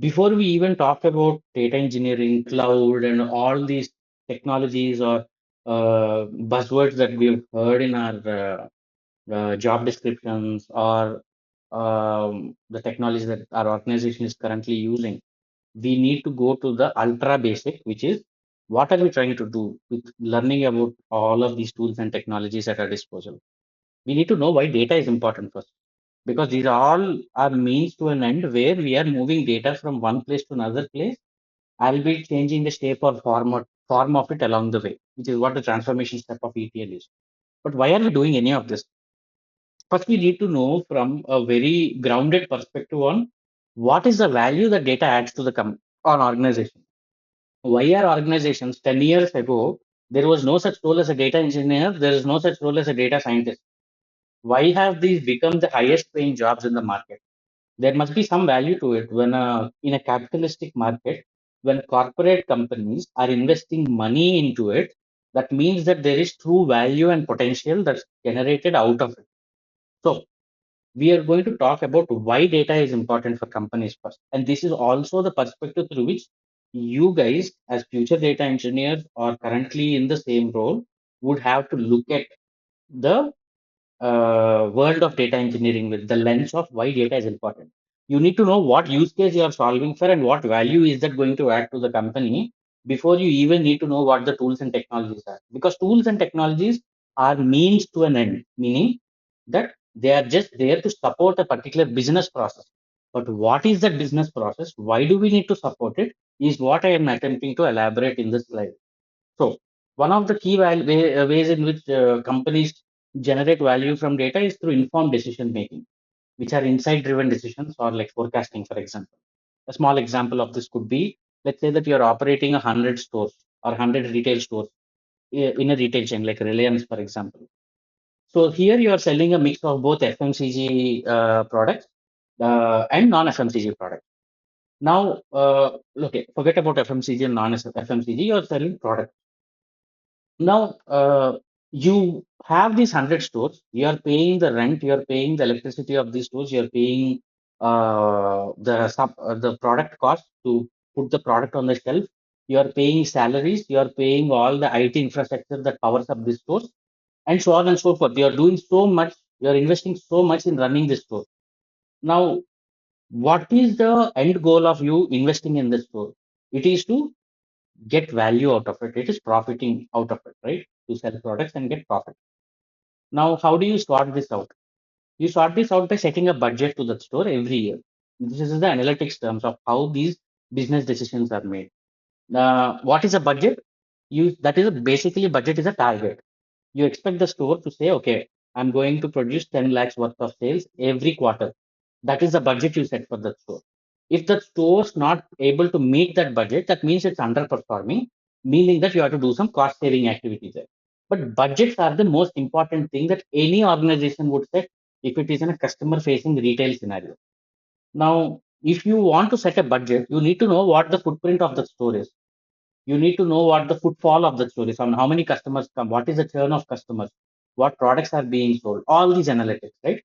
Before we even talk about data engineering, cloud, and all these technologies or buzzwords that we've heard in our job descriptions or the technologies that our organization is currently using, we need to go to the ultra basic, which is what are we trying to do with learning about all of these tools and technologies at our disposal. We need to know why data is important first, because these all are means to an end where we are moving data from one place to another place, albeit changing the shape or form of it along the way, which is what the transformation step of ETL is. But why are we doing any of this? First, we need to know from a very grounded perspective on what is the value that data adds to the on organization. Why are organizations 10 years ago, there was no such role as a data engineer, there is no such role as a data scientist. Why have these become the highest paying jobs in the market? There must be some value to it when in a capitalistic market, when corporate companies are investing money into it, that means that there is true value and potential that's generated out of it. So we are going to talk about why data is important for companies first. And this is also the perspective through which you guys, as future data engineers or currently in the same role, would have to look at the world of data engineering with the lens of why data is important. You need to know what use case you are solving for and what value is that going to add to the company before you even need to know what the tools and technologies are. Because tools and technologies are means to an end, meaning that they are just there to support a particular business process. But what is that business process? Why do we need to support it? Is what I am attempting to elaborate in this slide. So, one of the key ways in which companies generate value from data is through informed decision making, which are insight driven decisions or like forecasting, for example. A small example of this could be, let's say that you're operating 100 stores or 100 retail stores in a retail chain like Reliance, for example. So here you are selling a mix of both FMCG products and non-FMCG products. Now, okay, forget about FMCG and non-FMCG. You're selling products. Now, you have these 100 stores. You are paying the rent. You are paying the electricity of these stores. You are paying the product cost to put the product on the shelf. You are paying salaries. You are paying all the IT infrastructure that powers up these stores, and so on and so forth. You are doing so much. You are investing so much in running this store. Now, what is the end goal of you investing in this store? It is to get value out of it. It is profiting out of it, right? To sell products and get profit. Now, how do you sort this out? You sort this out by setting a budget to that store every year. This is the analytics terms of how these business decisions are made. What is a budget? That is basically budget is a target. You expect the store to say, okay, I'm going to produce 10 lakhs worth of sales every quarter. That is the budget you set for that store. If the store's not able to meet that budget, that means it's underperforming, meaning that you have to do some cost saving activities there. But budgets are the most important thing that any organization would set if it is in a customer facing retail scenario. Now, if you want to set a budget, you need to know what the footprint of the store is. You need to know what the footfall of the store is, on how many customers come, what is the churn of customers, what products are being sold, all these analytics, right?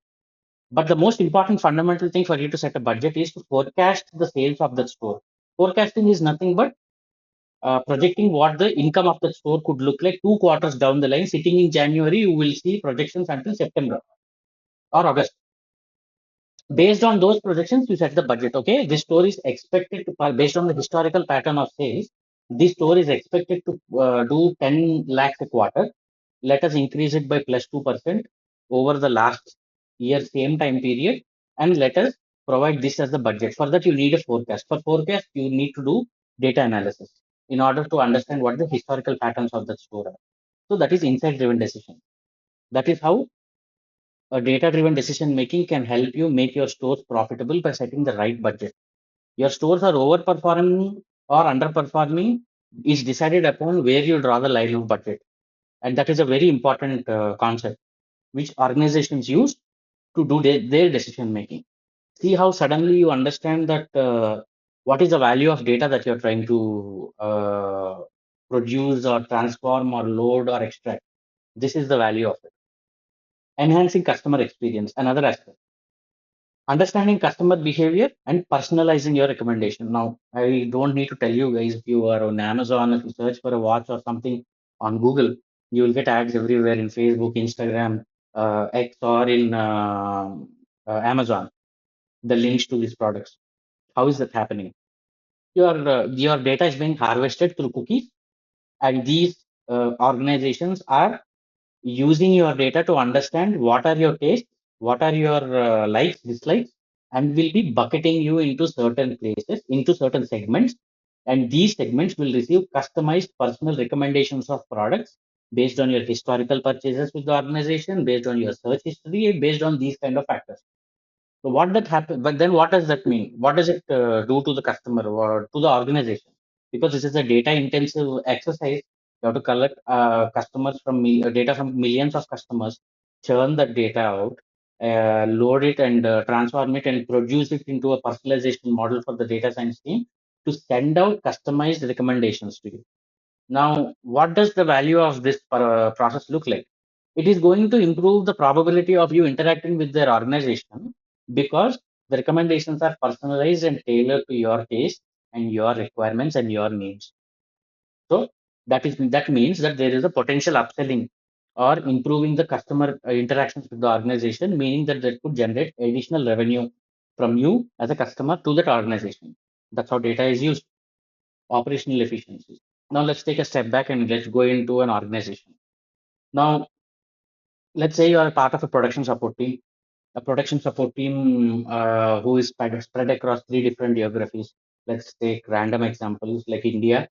But the most important fundamental thing for you to set a budget is to forecast the sales of the store. Forecasting is nothing but projecting what the income of the store could look like 2 quarters down the line. Sitting in January, you will see projections until September or August. Based on those projections, you set the budget. Okay, this store is expected to, based on the historical pattern of sales, this store is expected to do 10 lakhs a quarter. Let us increase it by plus 2% over the last year, same time period, and let us provide this as the budget. For that, you need a forecast. For forecast, you need to do data analysis in order to understand what the historical patterns of the store are. So that is insight driven decision. That is how a data driven decision making can help you make your stores profitable by setting the right budget. Your stores are overperforming or underperforming is decided upon where you draw the line of budget. And that is a very important concept which organizations use to do their decision making. See how suddenly you understand that what is the value of data that you're trying to produce or transform or load or extract. This is the value of it. Enhancing customer experience, another aspect. Understanding customer behavior and personalizing your recommendation. Now, I don't need to tell you guys, if you are on Amazon, if you search for a watch or something on Google, you will get ads everywhere in Facebook, Instagram, X, or in Amazon, the links to these products. How is that happening? Your data is being harvested through cookies, and these organizations are using your data to understand what are your tastes, what are your likes, dislikes, and will be bucketing you into certain places, into certain segments. And these segments will receive customized personal recommendations of products based on your historical purchases with the organization, based on your search history, based on these kind of factors. So what that happen? But then what does that mean? What does it do to the customer or to the organization? Because this is a data intensive exercise. You have to collect customers from data from millions of customers, churn that data out, load it and transform it and produce it into a personalization model for the data science team to send out customized recommendations to you. Now, what does the value of this process look like? It is going to improve the probability of you interacting with their organization because the recommendations are personalized and tailored to your taste and your requirements and your needs. So that means that there is a potential upselling or improving the customer interactions with the organization, meaning that that could generate additional revenue from you as a customer to that organization. That's how data is used. Operational efficiencies. Now let's take a step back and let's go into an organization. Now, let's say you are a part of a production support team, who is spread across three different geographies. Let's take random examples like India,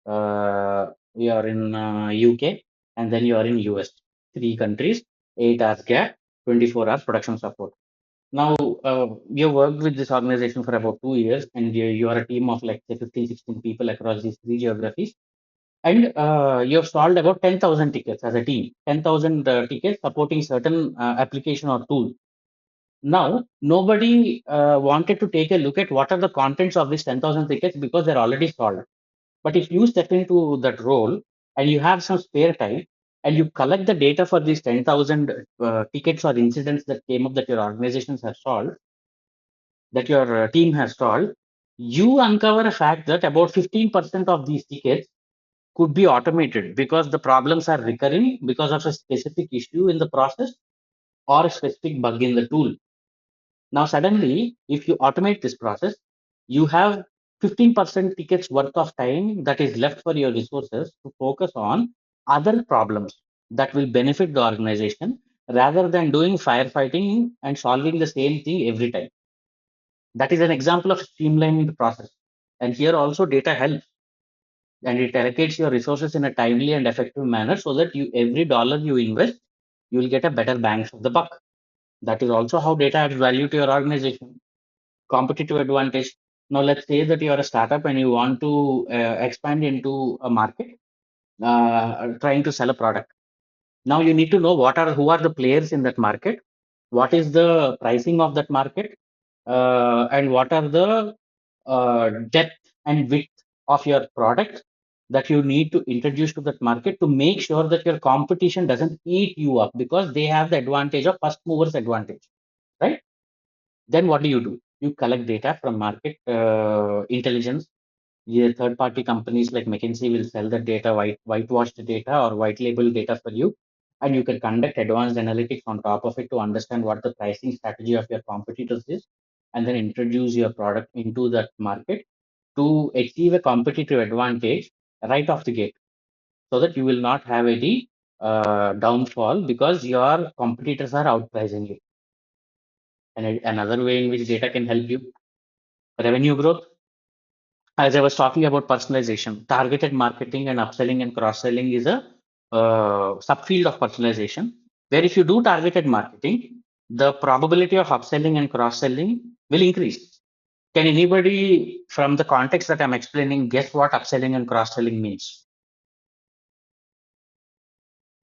you are in UK, and then you are in US. Three countries, 8 hours gap, 24 hours production support. Now, you worked with this organization for about 2 years, and you are a team of like say 15, 16 people across these three geographies. And you have solved about 10,000 tickets as a team, 10,000 tickets supporting certain application or tool. Now, nobody wanted to take a look at what are the contents of these 10,000 tickets because they're already solved. But if you step into that role and you have some spare time and you collect the data for these 10,000 tickets or incidents that came up that your organizations have solved, that your team has solved, you uncover a fact that about 15% of these tickets could be automated because the problems are recurring because of a specific issue in the process or a specific bug in the tool. Now, suddenly, if you automate this process, you have 15% tickets worth of time that is left for your resources to focus on other problems that will benefit the organization rather than doing firefighting and solving the same thing every time. That is an example of streamlined process. And here also data helps, and it allocates your resources in a timely and effective manner so that you every dollar you invest, you will get a better bang for the buck. That is also how data adds value to your organization. Competitive advantage. Now, let's say that you are a startup and you want to expand into a market, trying to sell a product. Now you need to know who are the players in that market, what is the pricing of that market, and what are the depth and width of your product that you need to introduce to that market to make sure that your competition doesn't eat you up because they have the advantage of first movers advantage, right? Then what do? You collect data from market intelligence. Yeah, third-party companies like McKinsey will sell the data, whitewashed data or white label data for you, and you can conduct advanced analytics on top of it to understand what the pricing strategy of your competitors is, and then introduce your product into that market to achieve a competitive advantage right off the gate, so that you will not have any downfall because your competitors are outpricing you. And another way in which data can help you, revenue growth. As I was talking about personalization, targeted marketing and upselling and cross-selling is a subfield of personalization, where if you do targeted marketing, the probability of upselling and cross-selling will increase. Can anybody from the context that I'm explaining guess what upselling and cross-selling means?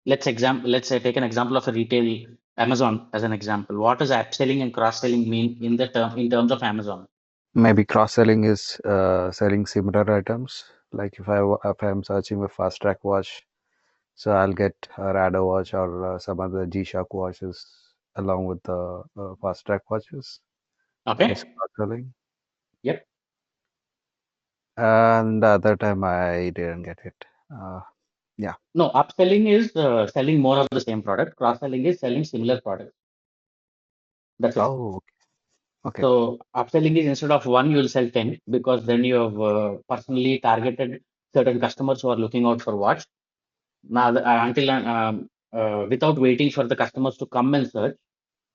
Let's say take an example of a retail Amazon as an example. What does upselling and cross-selling mean in terms of Amazon? Maybe cross-selling is selling similar items. Like if I'm searching a fast track watch, so I'll get a Radar watch or some other G-Shock watches along with the fast track watches. Yes, Okay. cross-selling. Yep. And the other time I didn't get it. Yeah. No, upselling is selling more of the same product. Cross-selling is selling similar products. That's it. Oh, okay. So upselling is instead of one, you'll sell 10 because then you have personally targeted certain customers who are looking out for watch. Now, until without waiting for the customers to come and search,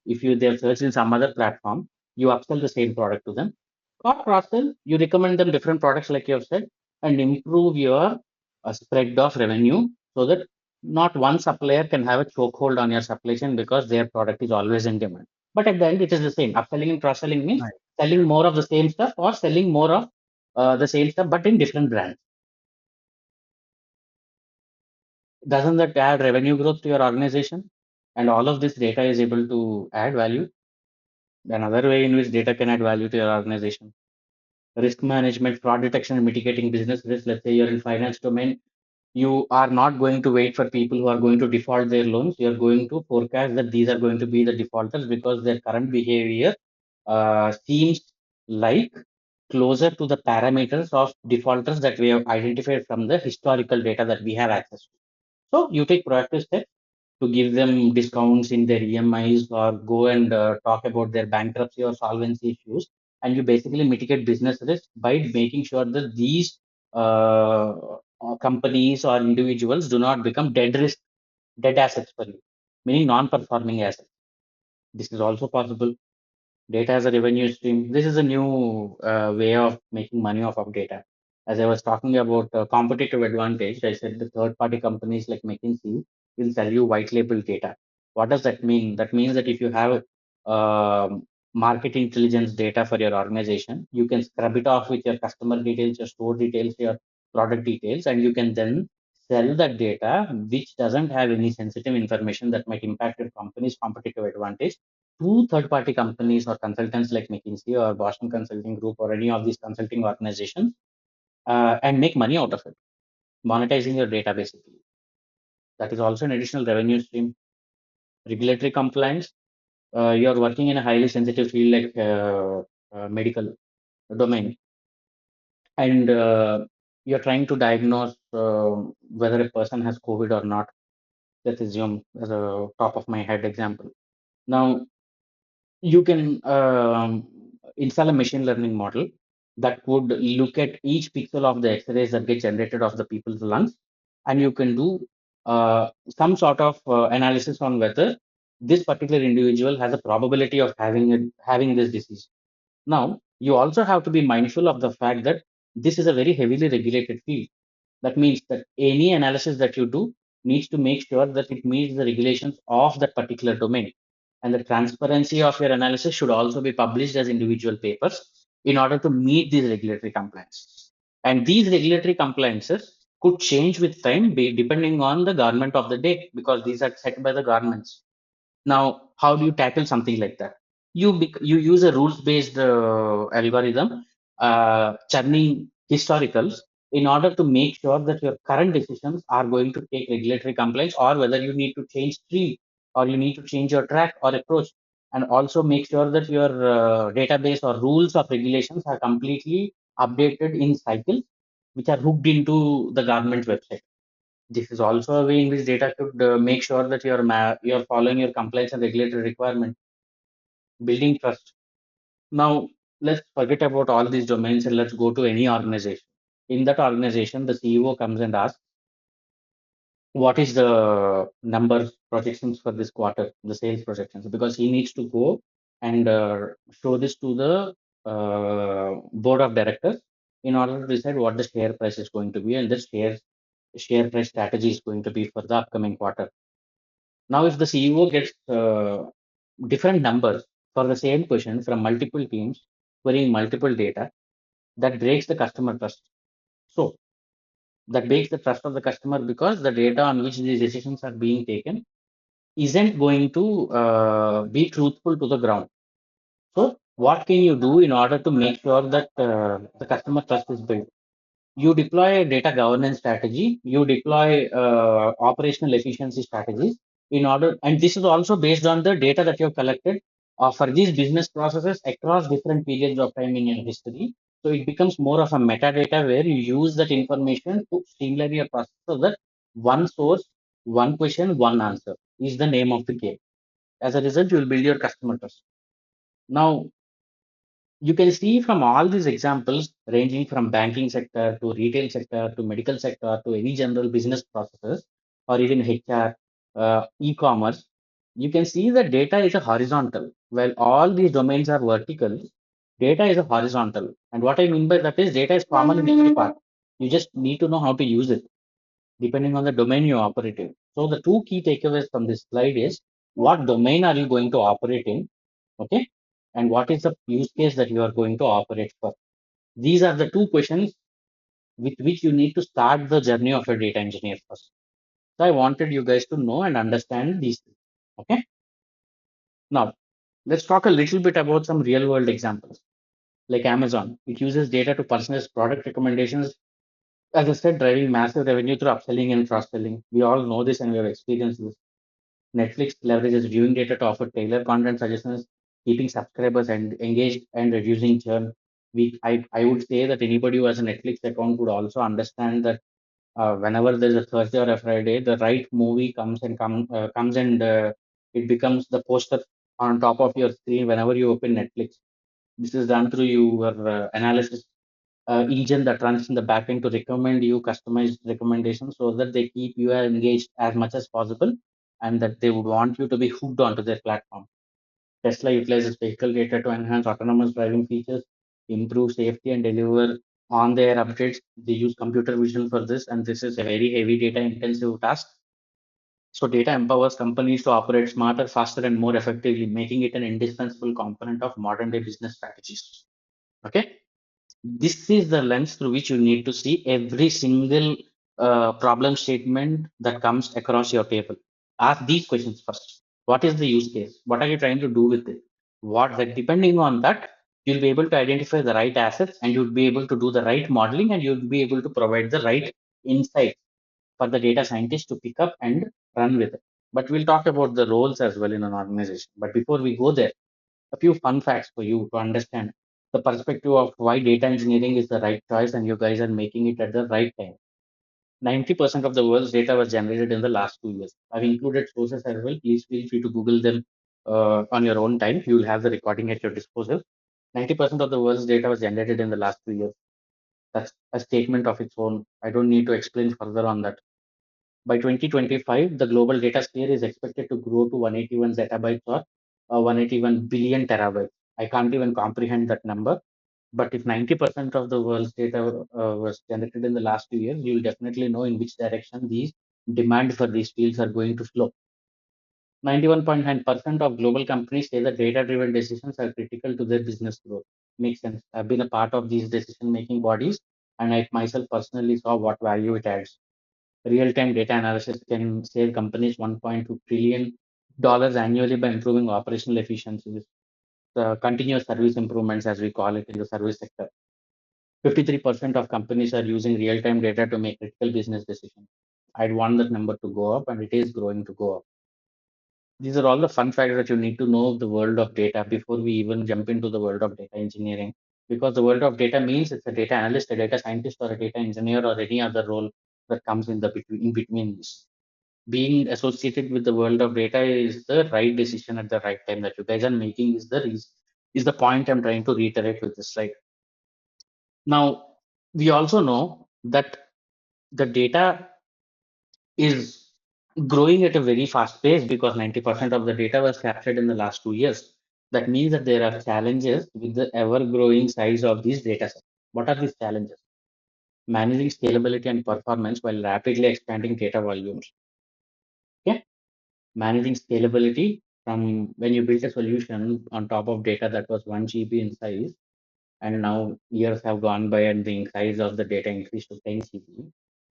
if you they have searched in some other platform, you upsell the same product to them. Or cross-sell, you recommend them different products like you have said, and improve your spread of revenue so that not one supplier can have a chokehold on your supply chain because their product is always in demand. But at the end, it is the same. Upselling and cross-selling means Nice. selling more of the same stuff or selling more of the same stuff but in different brands. Doesn't that add revenue growth to your organization? And all of this data is able to add value. Another way in which data can add value to your organization. Risk management, fraud detection, and mitigating business risk. Let's say you're in finance domain, you are not going to wait for people who are going to default their loans. You're going to forecast that these are going to be the defaulters because their current behavior seems like closer to the parameters of defaulters that we have identified from the historical data that we have access to. So you take proactive steps to give them discounts in their EMIs or go and talk about their bankruptcy or solvency issues. And you basically mitigate business risk by making sure that these companies or individuals do not become dead assets for you, meaning non-performing assets. This is also possible. Data as a revenue stream. This is a new way of making money off of data. As I was talking about competitive advantage, I said the third party companies like McKinsey will sell you white label data. What does that mean? That means that if you have market intelligence data for your organization, you can scrub it off with your customer details, your store details, your product details, and you can then sell that data, which doesn't have any sensitive information that might impact your company's competitive advantage to third-party companies or consultants like McKinsey or Boston Consulting Group or any of these consulting organizations and make money out of it, monetizing your data basically. That is also an additional revenue stream. Regulatory compliance. You're working in a highly sensitive field like medical domain, and you're trying to diagnose whether a person has COVID or not. Let's assume as a top of my head example. Now, you can install a machine learning model that would look at each pixel of the x-rays that get generated of the people's lungs, and you can do some sort of analysis on whether this particular individual has a probability of having this disease. Now, you also have to be mindful of the fact that this is a very heavily regulated field. That means that any analysis that you do needs to make sure that it meets the regulations of that particular domain. And the transparency of your analysis should also be published as individual papers in order to meet these regulatory compliances. And these regulatory compliances could change with time depending on the government of the day because these are set by the governments. Now, how do you tackle something like that? You use a rules-based algorithm, churning historicals in order to make sure that your current decisions are going to take regulatory compliance, or whether you need to change stream, or you need to change your track or approach, and also make sure that your database or rules of regulations are completely updated in cycles, which are hooked into the government website. This is also a way in which data could make sure that you're following your compliance and regulatory requirement, building trust. Now, let's forget about all these domains and let's go to any organization. In that organization, the CEO comes and asks, what is the numbers projections for this quarter, the sales projections, because he needs to go and show this to the board of directors in order to decide what the share price is going to be and the share price strategy is going to be for the upcoming quarter. Now, if the CEO gets different numbers for the same question from multiple teams querying multiple data, that breaks the customer trust. So, that breaks the trust of the customer because the data on which these decisions are being taken isn't going to be truthful to the ground. So, what can you do in order to make sure that the customer trust is built? You deploy a data governance strategy, you deploy operational efficiency strategies in order, and this is also based on the data that you have collected for these business processes across different periods of time in your history. So it becomes more of a metadata where you use that information to streamline your process so that one source, one question, one answer is the name of the game. As a result, you will build your customer trust. Now, you can see from all these examples, ranging from banking sector to retail sector to medical sector to any general business processes or even HR, e-commerce, you can see that data is a horizontal. While all these domains are vertical, data is a horizontal. And what I mean by that is data is common in every part. You just need to know how to use it depending on the domain you operate in. So the two key takeaways from this slide is what domain are you going to operate in? Okay. And what is the use case that you are going to operate for? These are the two questions with which you need to start the journey of a data engineer first. So I wanted you guys to know and understand these things. Okay. Now let's talk a little bit about some real world examples like Amazon. It uses data to personalize product recommendations. As I said, driving massive revenue through upselling and cross selling. We all know this and we have experienced this. Netflix leverages viewing data to offer tailored content suggestions, keeping subscribers and engaged and reducing churn. I would say that anybody who has a Netflix account would also understand that whenever there's a Thursday or a Friday, the right movie comes and it becomes the poster on top of your screen whenever you open Netflix. This is done through your analysis engine that runs in the backend to recommend you customized recommendations so that they keep you engaged as much as possible and that they would want you to be hooked onto their platform. Tesla utilizes vehicle data to enhance autonomous driving features, improve safety, and deliver on their updates. They use computer vision for this, and this is a very heavy data intensive task. So, data empowers companies to operate smarter, faster, and more effectively, making it an indispensable component of modern day business strategies. Okay. This is the lens through which you need to see every single problem statement that comes across your table. Ask these questions first. What is the use case? What are you trying to do with it? Depending on that, you'll be able to identify the right assets and you'll be able to do the right modeling and you'll be able to provide the right insights for the data scientist to pick up and run with it. But we'll talk about the roles as well in an organization. But before we go there, a few fun facts for you to understand the perspective of why data engineering is the right choice and you guys are making it at the right time. 90% of the world's data was generated in the last 2 years. I've included sources as well. Please feel free to Google them on your own time. You'll have the recording at your disposal. 90% of the world's data was generated in the last 2 years. That's a statement of its own. I don't need to explain further on that. By 2025, the global data sphere is expected to grow to 181 zettabytes or 181 billion terabytes. I can't even comprehend that number. But if 90% of the world's data was generated in the last 2 years, you'll definitely know in which direction these demand for these fields are going to flow. 91.9% of global companies say that data-driven decisions are critical to their business growth. Makes sense. I've been a part of these decision-making bodies, and I myself personally saw what value it adds. Real-time data analysis can save companies $1.2 trillion annually by improving operational efficiencies. The continuous service improvements, as we call it in the service sector. 53% of companies are using real-time data to make critical business decisions. I'd want that number to go up, and it is growing to go up. These are all the fun facts that you need to know of the world of data before we even jump into the world of data engineering. Because the world of data means it's a data analyst, a data scientist, or a data engineer, or any other role that comes in between this. Being associated with the world of data is the right decision at the right time that you guys are making is the point I'm trying to reiterate with this slide. Now, we also know that the data is growing at a very fast pace because 90% of the data was captured in the last 2 years. That means that there are challenges with the ever growing size of these data sets. What are these challenges? Managing scalability and performance while rapidly expanding data volumes. Okay. Managing scalability from when you built a solution on top of data that was 1 GB in size, and now years have gone by and the size of the data increased to 10 GB.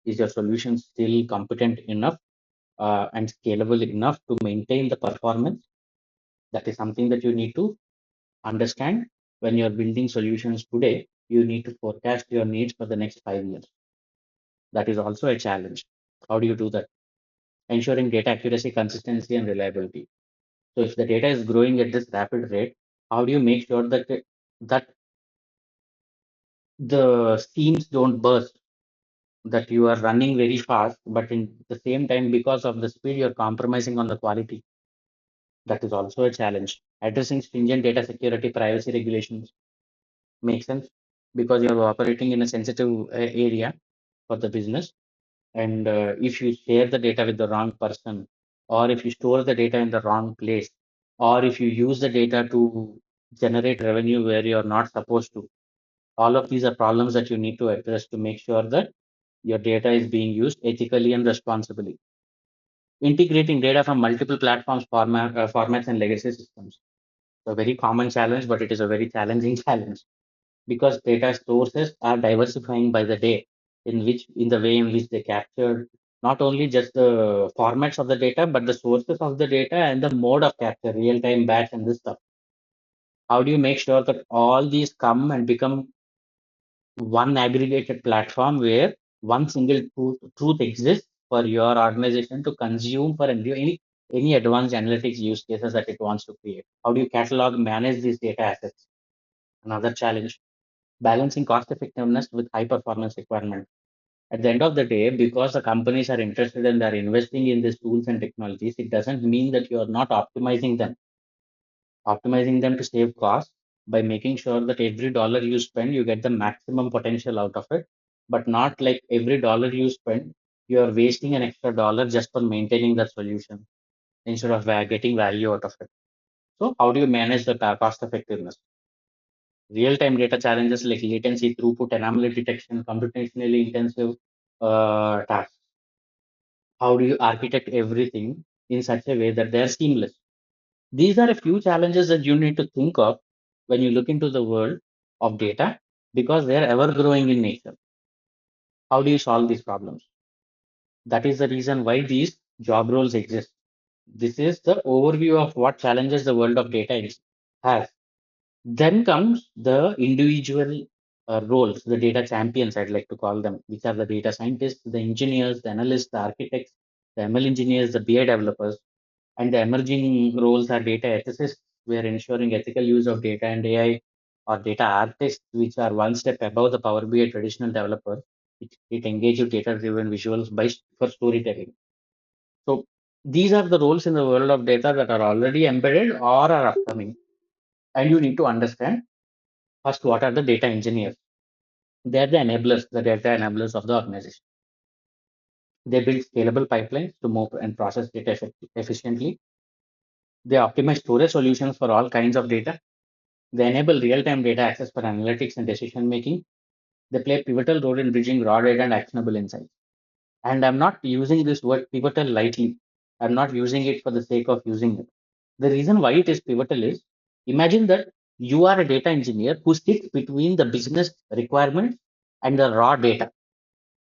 Is your solution still competent enough and scalable enough to maintain the performance? That is something that you need to understand when you're building solutions today. You need to forecast your needs for the next 5 years. That is also a challenge. How do you do that? Ensuring data accuracy, consistency, and reliability. So if the data is growing at this rapid rate, how do you make sure that the seams don't burst, that you are running very fast, but in the same time, because of the speed, you're compromising on the quality? That is also a challenge. Addressing stringent data security privacy regulations makes sense because you're operating in a sensitive area for the business. And if you share the data with the wrong person, or if you store the data in the wrong place, or if you use the data to generate revenue where you're not supposed to, all of these are problems that you need to address to make sure that your data is being used ethically and responsibly. Integrating data from multiple platforms, formats, and legacy systems. A very common challenge, but it is a very challenging challenge because data sources are diversifying by the day, in the way in which they capture not only just the formats of the data, but the sources of the data and the mode of capture, real time, batch, and this stuff. How do you make sure that all these come and become one aggregated platform where one single truth exists for your organization to consume for any advanced analytics use cases that it wants to create? How do you catalog, manage these data assets? Another challenge, balancing cost effectiveness with high performance requirement. At the end of the day, because the companies are interested and are investing in these tools and technologies, it doesn't mean that you are not optimizing them to save costs by making sure that every dollar you spend, you get the maximum potential out of it, but not like every dollar you spend, you are wasting an extra dollar just for maintaining that solution instead of getting value out of it. So, how do you manage the cost effectiveness? Real-time data challenges like latency, throughput, anomaly detection, computationally intensive tasks. How do you architect everything in such a way that they're seamless? These are a few challenges that you need to think of when you look into the world of data because they're ever growing in nature. How do you solve these problems? That is the reason why these job roles exist. This is the overview of what challenges the world of data has. Then comes the individual roles, the data champions, I'd like to call them, which are the data scientists, the engineers, the analysts, the architects, the ML engineers, the BI developers, and the emerging roles are data ethicists, where ensuring ethical use of data and AI, or data artists, which are one step above the Power BI traditional developer. It engages data-driven visuals for storytelling. So these are the roles in the world of data that are already embedded or are upcoming. And you need to understand first what are the data engineers. They're the data enablers of the organization. They build scalable pipelines to move and process data efficiently. They optimize storage solutions for all kinds of data. They enable real-time data access for analytics and decision making. They play a pivotal role in bridging raw data and actionable insights. And I'm not using this word pivotal lightly. I'm not using it for the sake of using it. The reason why it is pivotal is, imagine that you are a data engineer who sits between the business requirements and the raw data.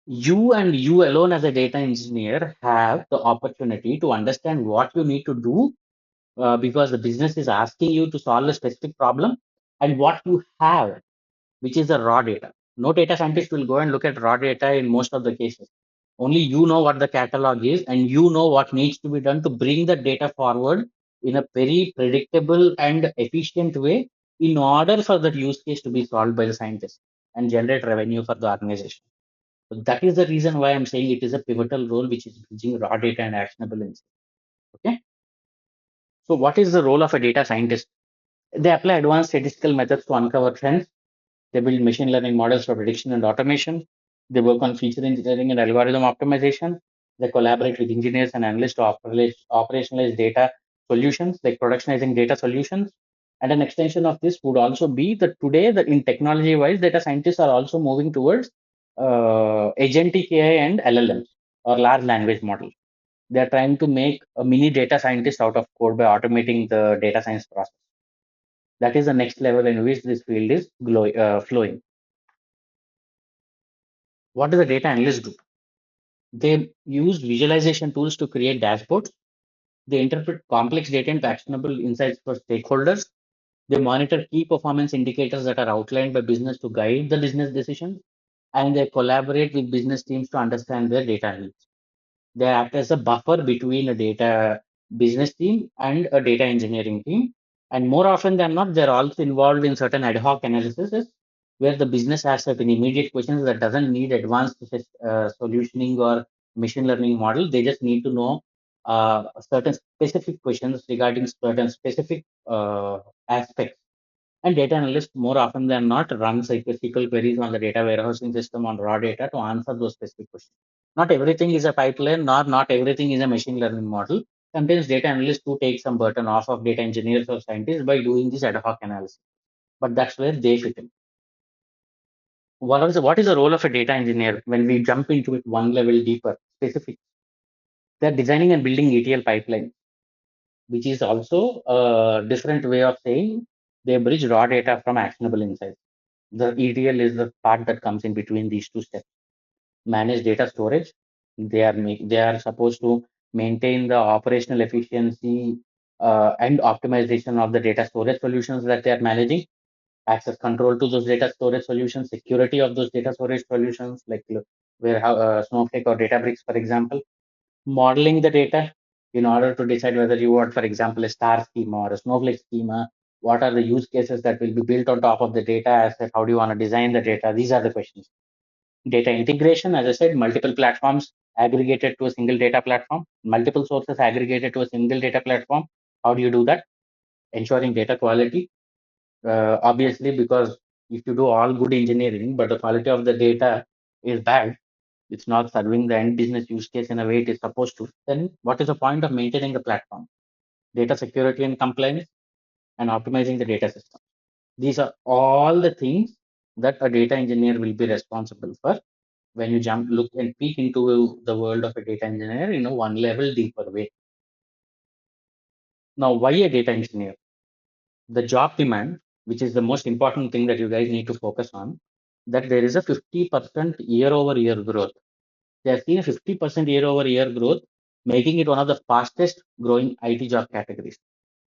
You and you alone as a data engineer have the opportunity to understand what you need to do because the business is asking you to solve a specific problem, and what you have, which is the raw data. No data scientist will go and look at raw data in most of the cases. Only you know what the catalog is, and you know what needs to be done to bring the data forward in a very predictable and efficient way in order for that use case to be solved by the scientist and generate revenue for the organization. So that is the reason why I'm saying it is a pivotal role, which is bridging raw data and actionable insights. Okay. So what is the role of a data scientist? They apply advanced statistical methods to uncover trends. They build machine learning models for prediction and automation. They work on feature engineering and algorithm optimization. They collaborate with engineers and analysts to operationalize data solutions, like productionizing data solutions. And an extension of this would also be that today, that in technology wise, data scientists are also moving towards agentic AI and LLMs, or large language models. They are trying to make a mini data scientist out of code by automating the data science process. That is the next level in which this field is flowing. What does a data analyst do? They use visualization tools to create dashboards. They interpret complex data into actionable insights for stakeholders. They monitor key performance indicators that are outlined by business to guide the business decisions. And they collaborate with business teams to understand their data needs. They act as a buffer between a business team and a data engineering team. And more often than not, they're also involved in certain ad hoc analysis where the business has certain immediate questions that doesn't need advanced solutioning or machine learning model. They just need to know certain specific questions regarding certain specific aspects. And data analysts, more often than not, run SQL queries on the data warehousing system on raw data to answer those specific questions. Not everything is a pipeline, nor not everything is a machine learning model. Sometimes data analysts do take some burden off of data engineers or scientists by doing this ad hoc analysis. But that's where they fit in. What is the role of a data engineer when we jump into it one level deeper, specific? They're designing and building ETL pipeline, which is also a different way of saying they bridge raw data from actionable insights. The ETL is the part that comes in between these two steps. Manage data storage. They are supposed to maintain the operational efficiency and optimization of the data storage solutions that they are managing. Access control to those data storage solutions, security of those data storage solutions, like where Snowflake or Databricks, for example. Modeling the data in order to decide whether you want, for example, a star schema or a Snowflake schema. What are the use cases that will be built on top of the data asset? How do you want to design the data? These are the questions. Data integration, as I said, multiple platforms aggregated to a single data platform, multiple sources aggregated to a single data platform. How do you do that? Ensuring data quality. Obviously, because if you do all good engineering, but the quality of the data is bad, it's not serving the end business use case in a way it is supposed to, then what is the point of maintaining the platform? Data security and compliance and optimizing the data system. These are all the things that a data engineer will be responsible for when you look and peek into the world of a data engineer in a one level deeper way. Now, why a data engineer? The job demand, which is the most important thing that you guys need to focus on, that there is a 50% year over year growth. They have seen a 50% year over year growth, making it one of the fastest growing IT job categories.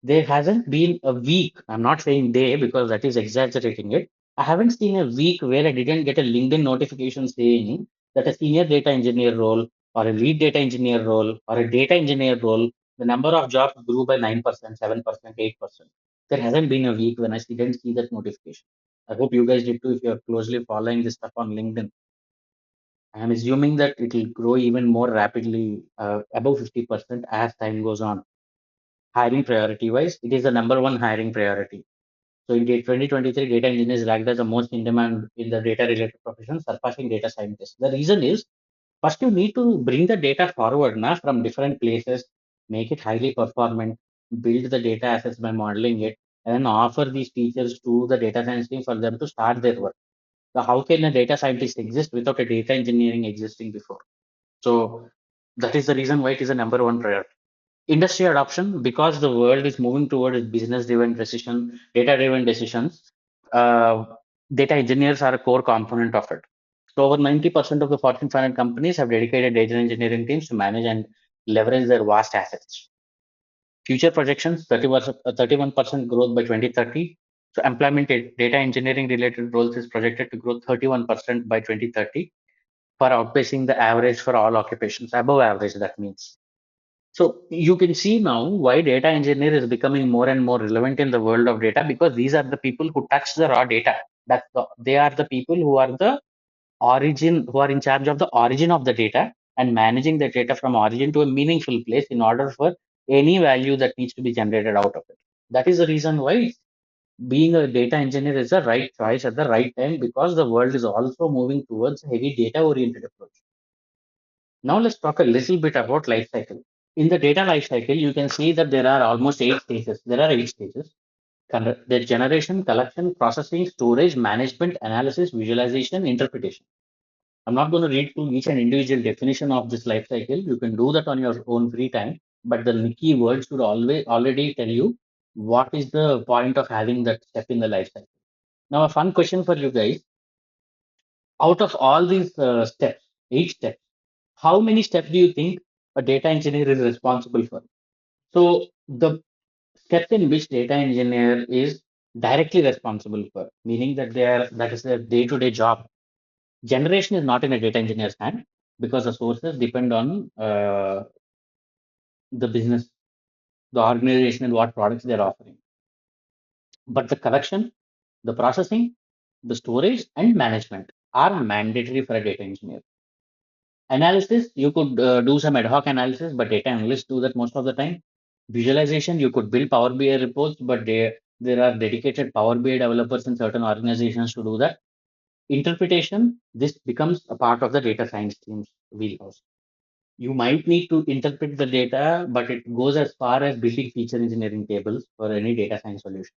There hasn't been a week, I'm not saying day because that is exaggerating it. I haven't seen a week where I didn't get a LinkedIn notification saying that a senior data engineer role or a lead data engineer role or a data engineer role, the number of jobs grew by 9%, 7%, 8%. There hasn't been a week when I didn't see that notification. I hope you guys did too if you're closely following this stuff on LinkedIn. I am assuming that it will grow even more rapidly, above 50% as time goes on. Hiring priority wise, it is the number one hiring priority. So in 2023, data engineers ranked as the most in demand in the data related profession, surpassing data scientists. The reason is first you need to bring the data forward now from different places, make it highly performant, build the data assets by modeling it, and then offer these features to the data science team for them to start their work. So how can a data scientist exist without a data engineering existing before? So that is the reason why it is a number one priority. Industry adoption, because the world is moving towards business driven decision, data driven decisions, uh, data engineers are a core component of it. So over 90% of the Fortune 500 companies have dedicated data engineering teams to manage and leverage their vast assets. Future projections, 31% growth by 2030. So employment data engineering related roles is projected to grow 31% by 2030, for outpacing the average for all occupations, above average, that means. So you can see now why data engineer is becoming more and more relevant in the world of data, because these are the people who touch the raw data. They are the people who are the origin, who are in charge of the origin of the data and managing the data from origin to a meaningful place in order for any value that needs to be generated out of it. That is the reason why being a data engineer is the right choice at the right time, because the world is also moving towards a heavy data oriented approach. Now let's talk a little bit about life cycle. In the data life cycle, you can see that there are almost 8 stages. There are 8 stages. The generation, collection, processing, storage, management, analysis, visualization, interpretation. I'm not going to read through each and individual definition of this life cycle. You can do that on your own free time. But the key words should always already tell you what is the point of having that step in the life cycle. Now, a fun question for you guys. Out of all these steps, 8 steps, how many steps do you think a data engineer is responsible for? So the steps in which data engineer is directly responsible for, meaning that is their day-to-day job. Generation is not in a data engineer's hand because the sources depend on the business. the organization and what products they're offering. But the collection, the processing, the storage, and management are mandatory for a data engineer. Analysis, you could do some ad hoc analysis, but data analysts do that most of the time. Visualization, you could build Power BI reports, but there are dedicated Power BI developers in certain organizations to do that. Interpretation, this becomes a part of the data science team's wheelhouse. You might need to interpret the data, but it goes as far as building feature engineering tables for any data science solution.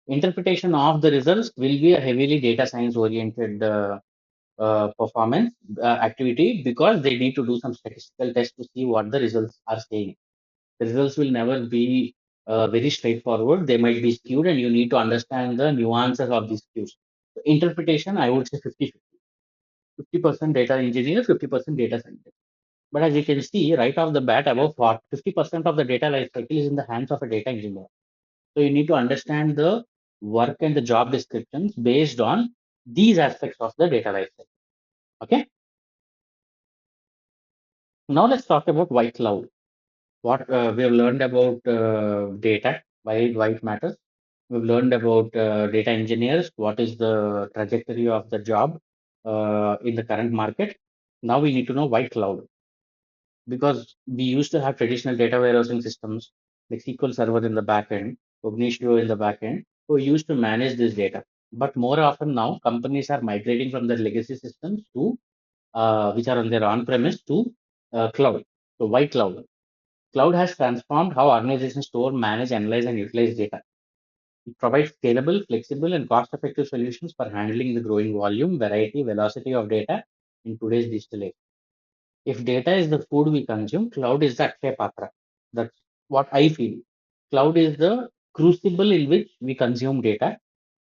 Interpretation of the results will be a heavily data science oriented performance activity, because they need to do some statistical tests to see what the results are saying. The results will never be very straightforward. They might be skewed, and you need to understand the nuances of these skews. So interpretation, I would say 50% data engineer, 50% data scientist. But as you can see, right off the bat, about 50% of the data lifecycle is in the hands of a data engineer. So you need to understand the work and the job descriptions based on these aspects of the data lifecycle. Okay. Now let's talk about why cloud. What we have learned about data, why it matters. We've learned about data engineers, what is the trajectory of the job in the current market. Now we need to know why cloud, because we used to have traditional data warehousing systems like SQL Server in the backend, Cognitio in the backend, who used to manage this data. But more often now, companies are migrating from their legacy systems to which are on their on-premise to cloud. So why cloud? Cloud has transformed how organizations store, manage, analyze, and utilize data. It provides scalable, flexible, and cost-effective solutions for handling the growing volume, variety, velocity of data in today's digital age. If data is the food we consume, cloud is the Akshay Patra. That's what I feel. Cloud is the crucible in which we consume data,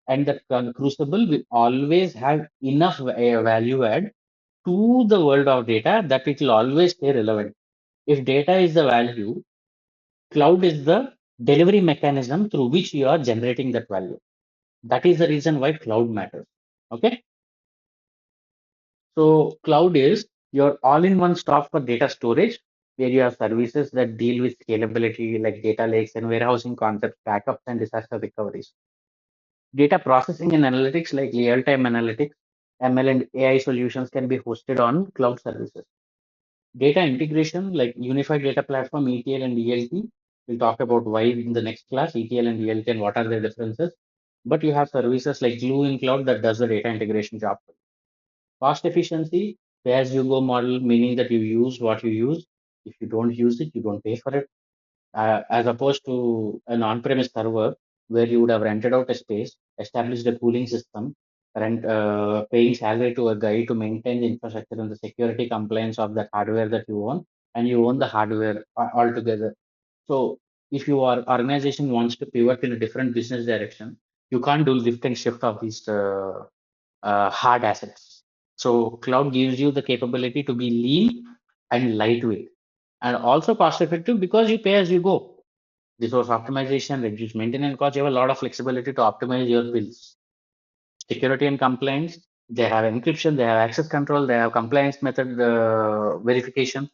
and that crucible will always have enough value add to the world of data that it will always stay relevant. If data is the value, cloud is the delivery mechanism through which you are generating that value. That is the reason why cloud matters. Okay. So cloud is your all-in-one stop for data storage, where you have services that deal with scalability like data lakes and warehousing concepts, backups, and disaster recoveries. Data processing and analytics like real-time analytics, ML and AI solutions can be hosted on cloud services. Data integration like unified data platform, ETL and ELT. We'll talk about why in the next class, ETL and ELT, and what are their differences. But you have services like Glue in cloud that does the data integration job. Cost efficiency, pay as you go model, meaning that you use what you use. If you don't use it, you don't pay for it. As opposed to an on-premise server where you would have rented out a space, established a cooling system, paying salary to a guy to maintain the infrastructure and the security compliance of that hardware that you own, and you own the hardware altogether. So if your organization wants to pivot in a different business direction, you can't do lift and shift of these hard assets. So cloud gives you the capability to be lean and lightweight, and also cost effective because you pay as you go. Resource optimization, reduce maintenance costs. You have a lot of flexibility to optimize your bills. Security and compliance. They have encryption, they have access control, they have compliance method verification,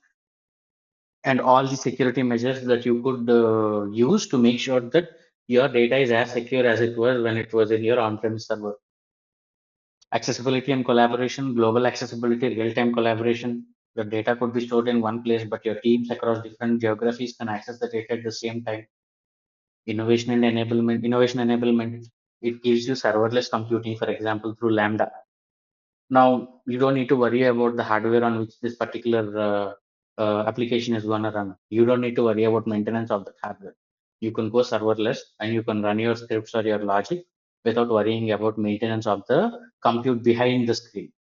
and all the security measures that you could use to make sure that your data is as secure as it was when it was in your on-premise server. Accessibility and collaboration, global accessibility, real-time collaboration. Your data could be stored in one place, but your teams across different geographies can access the data at the same time. Innovation enablement. It gives you serverless computing, for example, through Lambda. Now you don't need to worry about the hardware on which this particular application is going to run. You don't need to worry about maintenance of the hardware. You can go serverless and you can run your scripts or your logic without worrying about maintenance of the compute behind the screen.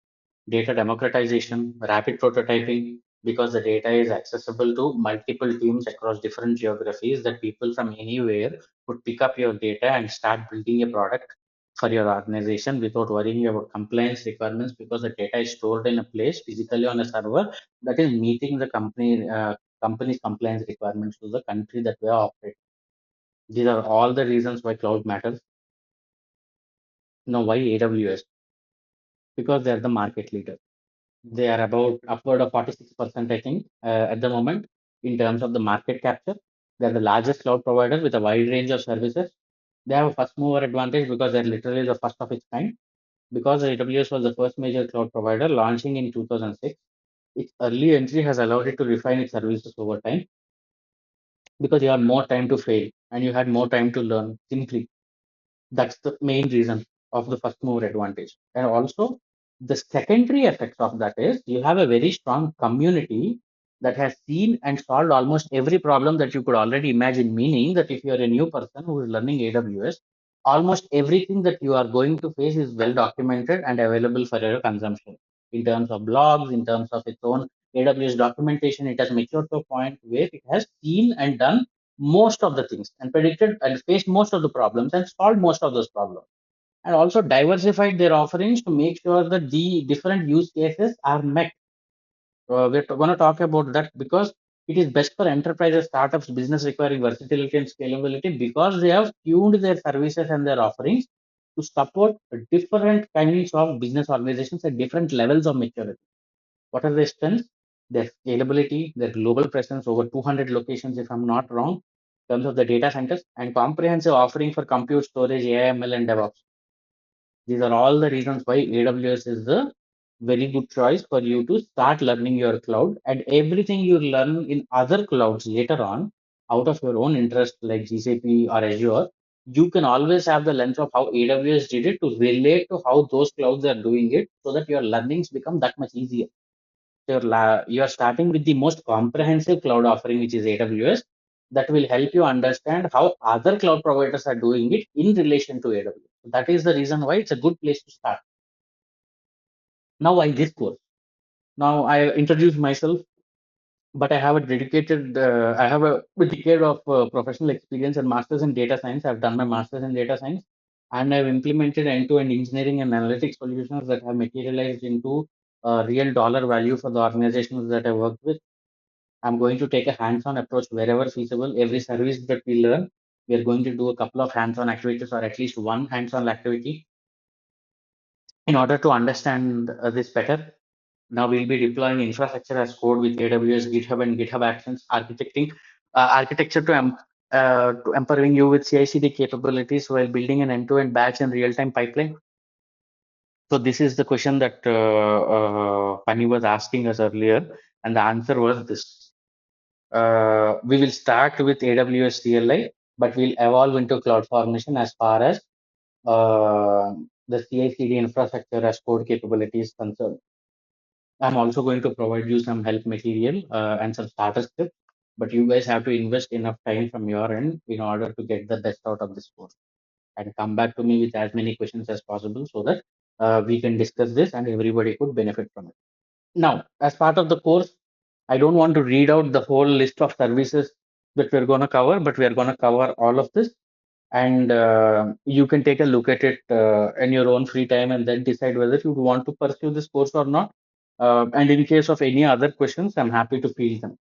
Data democratization, rapid prototyping, because the data is accessible to multiple teams across different geographies, that people from anywhere could pick up your data and start building a product for your organization without worrying about compliance requirements, because the data is stored in a place physically on a server that is meeting the company's compliance requirements to the country that we operate. These are all the reasons why cloud matters. Now, why AWS? Because they are the market leader. They are about upward of 46%, I think, at the moment in terms of the market capture. They're the largest cloud provider with a wide range of services. They have a first mover advantage because they're literally the first of its kind. Because AWS was the first major cloud provider launching in 2006, its early entry has allowed it to refine its services over time because you have more time to fail and you had more time to learn simply. That's the main reason of the first mover advantage. And also, the secondary effects of that is you have a very strong community that has seen and solved almost every problem that you could already imagine. Meaning that if you're a new person who is learning AWS, almost everything that you are going to face is well documented and available for your consumption in terms of blogs, in terms of its own AWS documentation. It has matured to a point where it has seen and done most of the things and predicted and faced most of the problems and solved most of those problems, and also diversified their offerings to make sure that the different use cases are met. We're going to talk about that because it is best for enterprises, startups, business requiring versatility and scalability because they have tuned their services and their offerings to support different kinds of business organizations at different levels of maturity. What are their strengths? Their scalability, their global presence over 200 locations, if I'm not wrong, in terms of the data centers, and comprehensive offering for compute, storage, AI, ML, and DevOps. These are all the reasons why AWS is a very good choice for you to start learning your cloud, and everything you learn in other clouds later on out of your own interest like GCP or Azure, you can always have the lens of how AWS did it to relate to how those clouds are doing it so that your learnings become that much easier. You are starting with the most comprehensive cloud offering, which is AWS, that will help you understand how other cloud providers are doing it in relation to AWS. That is the reason why it's a good place to start. Now, why this course? Now, I introduced myself, but I have a decade of professional experience and master's in data science. I've done my master's in data science, and I've implemented end-to-end engineering and analytics solutions that have materialized into real dollar value for the organizations that I worked with. I'm going to take a hands-on approach wherever feasible. Every service that we learn, we are going to do a couple of hands-on activities or at least one hands-on activity in order to understand this better. Now we'll be deploying infrastructure as code with AWS, GitHub, and GitHub Actions, architecture to empowering you with CI/CD capabilities while building an end-to-end batch and real-time pipeline. So this is the question that Pani was asking us earlier, and the answer was this. We will start with AWS CLI, but we'll evolve into CloudFormation as far as the CI/CD infrastructure as code capability is concerned. I'm also going to provide you some help material and some starter scripts, but you guys have to invest enough time from your end in order to get the best out of this course and come back to me with as many questions as possible so that we can discuss this and everybody could benefit from it. Now, as part of the course, I don't want to read out the whole list of services that we're going to cover, but we are going to cover all of this. And you can take a look at it in your own free time and then decide whether you want to pursue this course or not. And in case of any other questions, I'm happy to field them.